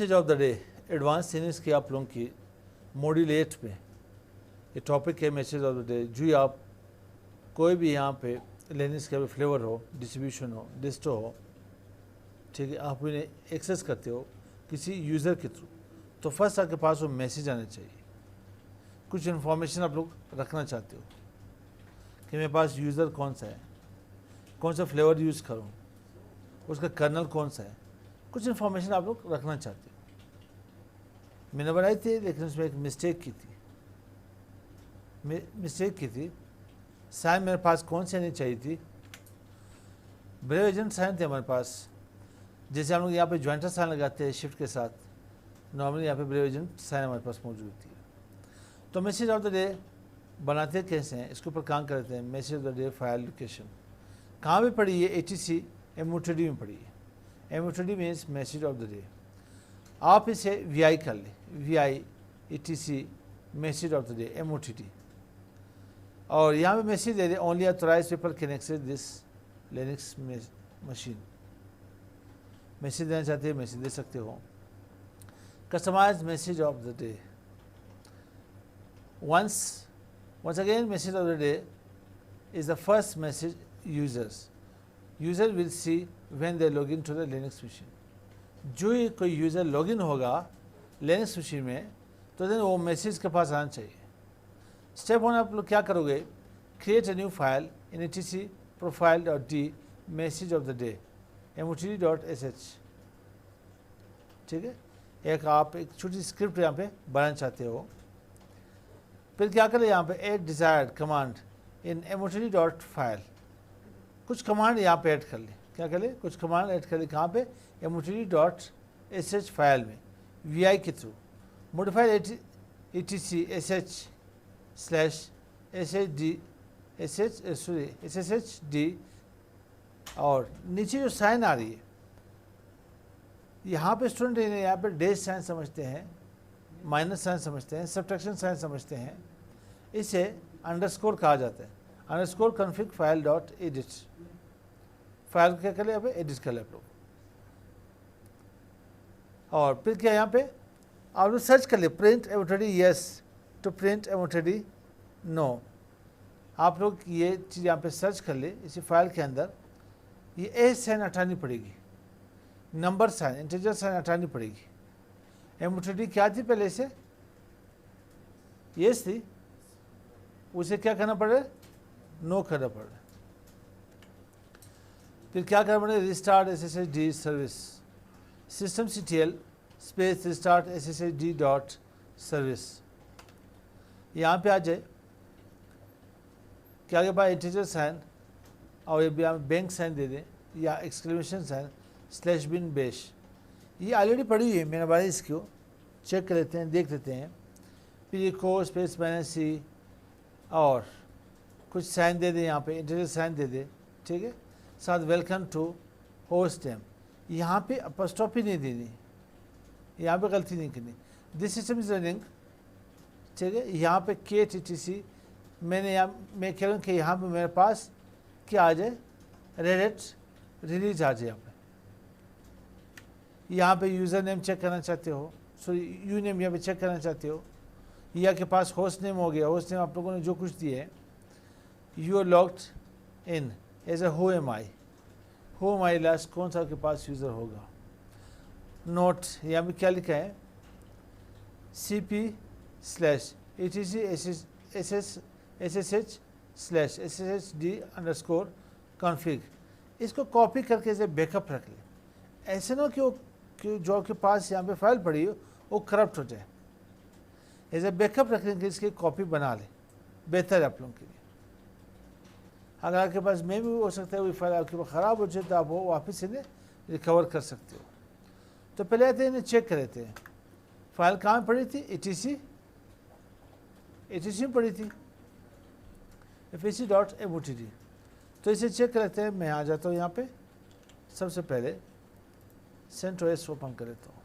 Message of the day advance series की आप लोगों की मॉड्यूल 8 में ये टॉपिक है मैसेज ऑफ द डे। जो आप कोई भी यहाँ पे लिनक्स का भी फ्लेवर हो, डिस्ट्रीब्यूशन हो, डिस्टो हो, ठीक है, आप उन्हें एक्सेस करते हो किसी यूज़र के थ्रू, तो फर्स्ट आपके पास वो मैसेज आना चाहिए। कुछ इन्फॉर्मेशन आप लोग रखना चाहते हो कि मेरे पास यूज़र कौन सा है, कौन सा फ्लेवर यूज़ करूँ, उसका कर्नल कौन सा है, कुछ इन्फॉर्मेशन आप लोग रखना चाहते हो। मैंने बनाई थी लेकिन उसमें एक मिस्टेक की थी। साइन मेरे पास कौन सी आनी चाहिए थी, ब्रेव एजेंट साइन थे हमारे पास। जैसे हम लोग यहाँ पे ज्वाइंटर साइन लगाते हैं शिफ्ट के साथ, नॉर्मली यहाँ पे ब्रेव एजेंट साइन हमारे पास मौजूद होती है। तो मैसेज ऑफ द डे बनाते कैसे हैं, इसके ऊपर काम करते हैं। Message of the day file location कहाँ पे पड़ी है, etc MOTD में पड़ी है। MOTD means message of the day. आप इसे VI कर लें, VI etc message of the day MOTD, और यहाँ पे मैसेज दे दे only authorised people can access this Linux machine. Message देना चाहते हैं मैसेज दे सकते हो। Customise message of the day once again message of the day is the first message user will see when they log in to the Linux machine। जो ही कोई user login होगा Linux machine में तो then वो message के पास आना चाहिए। Step 1 आप लोग क्या करोगे, create a new file in etc profile.d message of the day MOTD.sh। ठीक है, आप एक छोटी स्क्रिप्ट यहाँ पे बनाना चाहते हो। फिर क्या करें, यहाँ पे add desired command in MOTD.file। कुछ कमांड यहाँ पे ऐड कर ले। क्या कर ले, कुछ कमांड ऐड कर ले। कहाँ पे, MOTD.sh फाइल में VI के थ्रू मॉडिफाइड etc /sshd और नीचे जो साइन आ रही है यहाँ पे स्टूडेंट यहाँ पे डैश साइन समझते हैं, माइनस साइन समझते हैं, सब्ट्रैक्शन साइन समझते हैं। इसे अंडरस्कोर कहा जाता है। Underscore config file dot edit, file क्या कर ले यहाँ पे एडिट कर ले आप लोग। और फिर क्या यहाँ पे आप लोग सर्च कर ले print MOTD yes to print MOTD no. आप लोग ये चीज़ यहाँ पे सर्च कर ले इसी फाइल के अंदर। ये ए साइन हटानी पड़ेगी, नंबर साइन इंटीजर साइन हटानी पड़ेगी। MOTD क्या थी पहले से, यस थी, उसे क्या करना पड़े, नो करना पड़े। फिर क्या करना पड़े, restart SSHD service systemctl space restart SSHD dot service. यहाँ पे आ जाए क्या के पास इंटीजर साइन और ये बैंक साइन दे दें या एक्सक्लेमेशन साइन /bin-bash। ये ऑलरेडी पड़ी हुई है, मेरा बारे इसको चेक कर लेते हैं, देख लेते हैं। फिर ये को स्पेस -c और कुछ साइन दे दे, यहाँ पे इंटीजर साइन दे दे, ठीक है। साथ वेलकम टू होस्ट नेम, यहाँ पे अपॉस्ट्रोफी नहीं देनी, यहाँ पे गलती नहीं करनी। दिस सिस्टम इज रनिंग, ठीक है। यहाँ पे KTTC मैंने मैं कह रहा हूँ कि यहाँ पे मेरे पास क्या आ जाए, रेडिट रिलीज आ जाए। यहाँ पे यूज़र नेम चेक करना चाहते हो, सॉरी यू नेम यहाँ पे चेक करना चाहते हो, या के पास होस्ट नेम हो गया। होस्ट नेम आप लोगों ने जो कुछ दिए है, you are logged in as a who am I last कौन सा आपके पास यूज़र होगा। नोट यहाँ पे क्या लिखा है, cp/etc/sshd_config। इसको कॉपी करके इसे बैकअप रख ले। ऐसे ना कि जो आपके पास यहाँ पे फाइल पड़ी हो वो करप्ट हो जाए। ऐसे बैकअप रखने के इसकी कॉपी बना ले, बेहतर है आप लोगों के लिए। अगर आपके पास में भी हो सकता है वही फाइल आपके पास ख़राब हो जाए तो आप वो वापस इन्हें रिकवर कर सकते हो। तो पहले आते हैं इन्हें चेक कर लेते हैं। फाइल कहाँ पड़ी थी, etc में पड़ी थी, fhc.motd। तो इसे चेक कर लेते हैं। मैं आ जाता हूँ यहाँ पे, सबसे पहले CentOS ओपन कर लेता हूँ।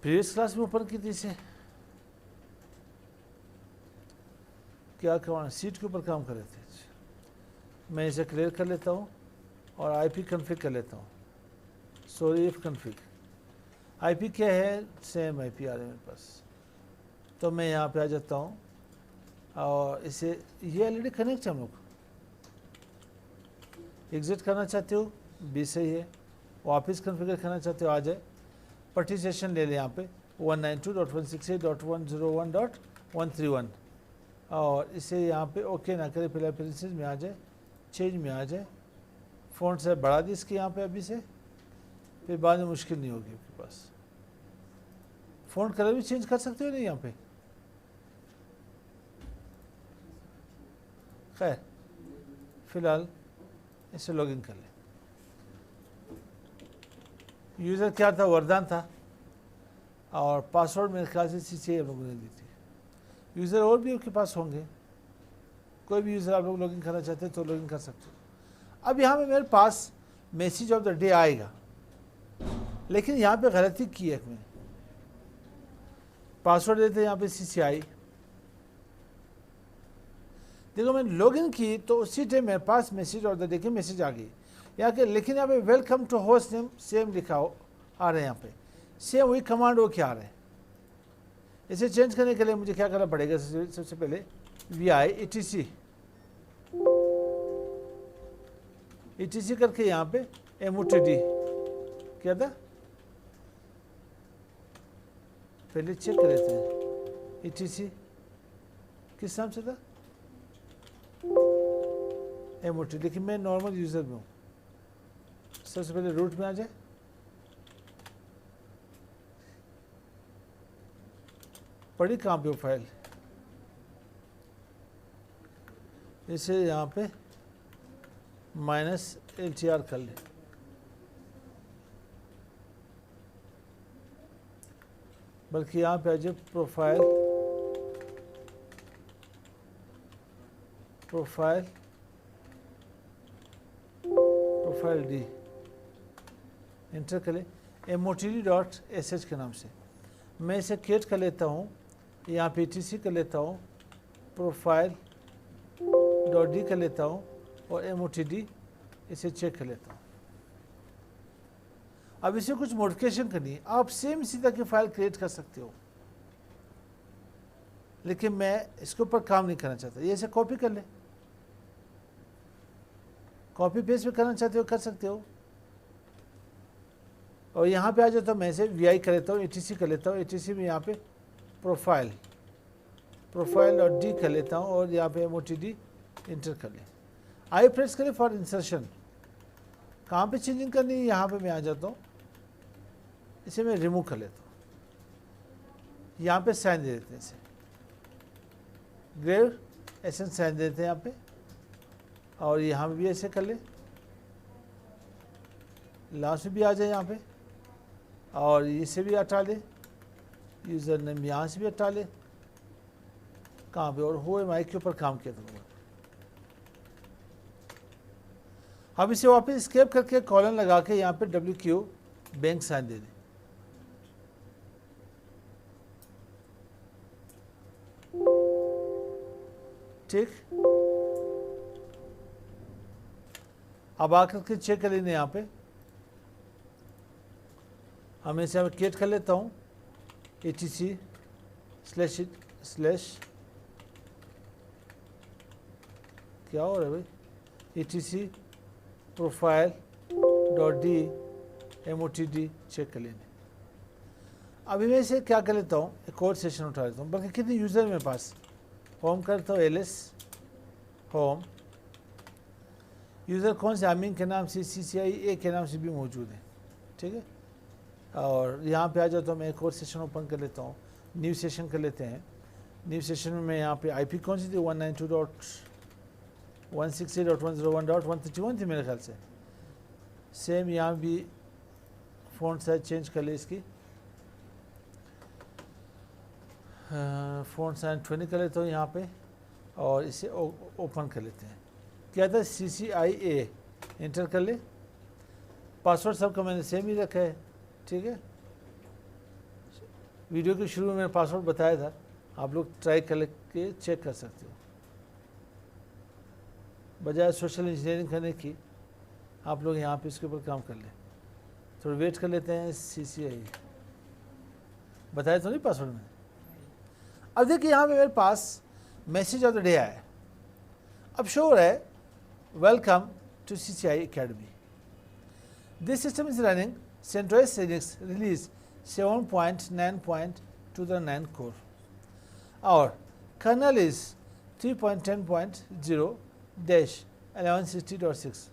प्रीवियस क्लास में ओपन की थी इसे, क्या सीट के ऊपर काम कर रहे थे। मैं इसे क्लियर कर लेता हूँ। और आईपी कॉन्फ़िग कर लेता हूँ। सॉरी इफ कॉन्फ़िग आईपी क्या है, सेम आईपी आ रहा है मेरे पास। तो मैं यहाँ पे आ जाता हूँ और इसे ये ऑलरेडी कनेक्ट है हम लोग। एग्जिट करना चाहते हो बी सही है, वापस कॉन्फ़िगर करना चाहते हो आ जाए। पार्टीशन ले लें यहाँ पे 192.168.101.131 और इसे यहाँ पे ओके ना करें, पहले प्रिंसेस में आ जाए, चेंज में आ जाए, फ़ॉन्ट से बढ़ा दी इसके यहाँ पे अभी से, फिर बाद में मुश्किल नहीं होगी आपके पास। फ़ॉन्ट कलर भी चेंज कर सकते हो नहीं यहाँ पे। खैर फिलहाल इसे लॉगिन कर लें। यूज़र क्या था, वरदान था और पासवर्ड मेरे ख्याल से CCI हम लोगों ने दी थी। यूज़र और भी आपके पास होंगे, कोई भी यूज़र आप लोग लॉगिन करना चाहते हैं तो लॉगिन कर सकते हो। अब यहाँ पे मेरे पास मैसेज ऑफ द डे आएगा, लेकिन यहाँ पे गलती की है मैंने। पासवर्ड देते हैं यहाँ पे CCI, देखो मैंने लॉगिन की तो उसी टाइम मेरे पास मैसेज ऑफ द डे की मैसेज आ गई यहाँ के, लेकिन यहाँ पे welcome to host name same लिखा हो आ रहा है, यहाँ पे सेम वही कमांड वो क्या आ रहा है। इसे चेंज करने के लिए मुझे क्या करना पड़ेगा, सबसे पहले vi etc करके यहाँ पे motd क्या था, पहले चेक कर लेते हैं etc किस नाम से था, motd। देखिए मैं नॉर्मल यूज़र में हूँ, सबसे पहले रूट में आ जाए, पड़ी कहाँ पे वो फाइल, इसे यहाँ पे -ltr कर ले, बल्कि यहाँ पे आ जाए प्रोफाइल डी, इंटर कर ले motd.sh के नाम से। मैं इसे क्रिएट कर लेता हूँ, यहाँ पे etc कर लेता हूँ, प्रोफाइल.d कर लेता हूँ और motd इसे चेक कर लेता हूँ। अब इसे कुछ मॉडिफिकेशन करनी है, आप सेम इसी तरह की फाइल क्रिएट कर सकते हो, लेकिन मैं इसके ऊपर काम नहीं करना चाहता। ये इसे कॉपी कर ले, कॉपी पेस्ट भी करना चाहते हो कर सकते हो, और यहाँ पे आ जाता हूँ, मैं इसे vi कर लेता हूँ, etc कर लेता हूँ, etc में यहाँ पे प्रोफाइल.d कर लेता हूँ और यहाँ पे motd इंटर कर ले। आई प्रेस करें फॉर इंसर्शन, कहाँ पे चेंजिंग करनी है, यहाँ पे मैं आ जाता हूँ, इसे मैं रिमूव कर लेता हूँ, यहाँ पे साइन दे देते हैं, इसे ग्रेव एसेंस साइन दे देते हैं यहाँ पे, और यहाँ पे भी ऐसे कर ले, लास्ट में भी आ जाए यहाँ पे, और इसे भी हटा ले, यूज़र नेम यहाँ से भी हटा ले, कहाँ पे, और हो माइक के ऊपर काम किया था। अब इसे वापस एस्केप करके कॉलन लगा के यहाँ पे WQ बैंक साइन दे दें। ठीक, अब आकर के चेक कर लेंगे, यहाँ पे हम इसे क्रिएट कर लेता हूँ etc / क्या हो रहा है भाई, etc प्रोफाइल.d motd चेक कर लेंगे। अभी मैं इसे क्या कर लेता हूँ, एक और सेशन उठा लेता हूँ, बल्कि कितने यूज़र मेरे पास, होम करता हूँ ls होम, यूज़र कौन से आमीन के नाम से CCI के नाम से भी मौजूद है, ठीक है। और यहाँ पे आ जाता हूँ, मैं एक और सेशन ओपन कर लेता हूँ, न्यू सेशन कर लेते हैं। न्यू सेशन में मैं यहाँ पे IP कौन सी थी, 192.168.101.131 थी मेरे ख्याल से। सेम यहाँ भी फ़ॉन्ट साइज चेंज कर ले इसकी, फ़ॉन्ट साइज 20 कर लेता हूँ यहाँ पे, और इसे ओपन कर लेते हैं। क्या था, CCIA इंटर कर ले, पासवर्ड सबका मैंने सेम ही रखा है, ठीक है। वीडियो के शुरू में मैंने पासवर्ड बताया था, आप लोग ट्राई करके चेक कर सकते हो। बजाय सोशल इंजीनियरिंग करने की आप लोग यहाँ पे इसके ऊपर काम कर ले, थोड़ा वेट कर लेते हैं। CCI बताया तो नहीं पासवर्ड में। अब देखिए यहाँ पे मेरे पास मैसेज ऑफ द डे आया, अब शो हो रहा है welcome to CCI Academy। This system is running CentOS Linux release 7.9.2009 core और कर्नल इज 3.10.0-1160.6।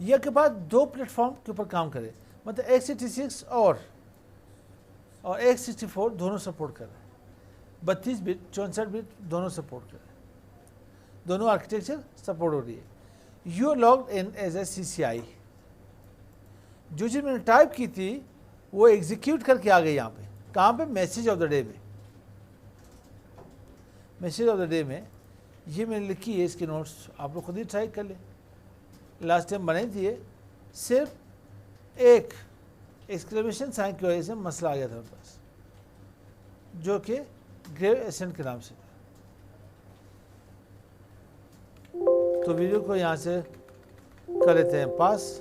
यह के बाद दो प्लेटफॉर्म के ऊपर काम करे, मतलब x86 और x64 दोनों सपोर्ट कर रहे हैं, 32 बिट 64 बिट दोनों सपोर्ट कर रहे हैं, दोनों आर्किटेक्चर सपोर्ट हो रही है। You logged in as a CCI। जो चीज़ मैंने टाइप की थी वो एग्जीक्यूट करके आ गई यहाँ पे, कहाँ पे, मैसेज ऑफ द डे में। मैसेज ऑफ द डे में ये मैंने लिखी है, इसके नोट्स आप लोग खुद ही ट्राई कर लें। लास्ट टाइम बनाई थी ये, सिर्फ एक एक्सक्लेमेशन साइन की वजह से मसला आ गया था मेरे पास, जो कि ग्रेव एसेंट के नाम से था। तो वीडियो को यहाँ से कर लेते हैं पास।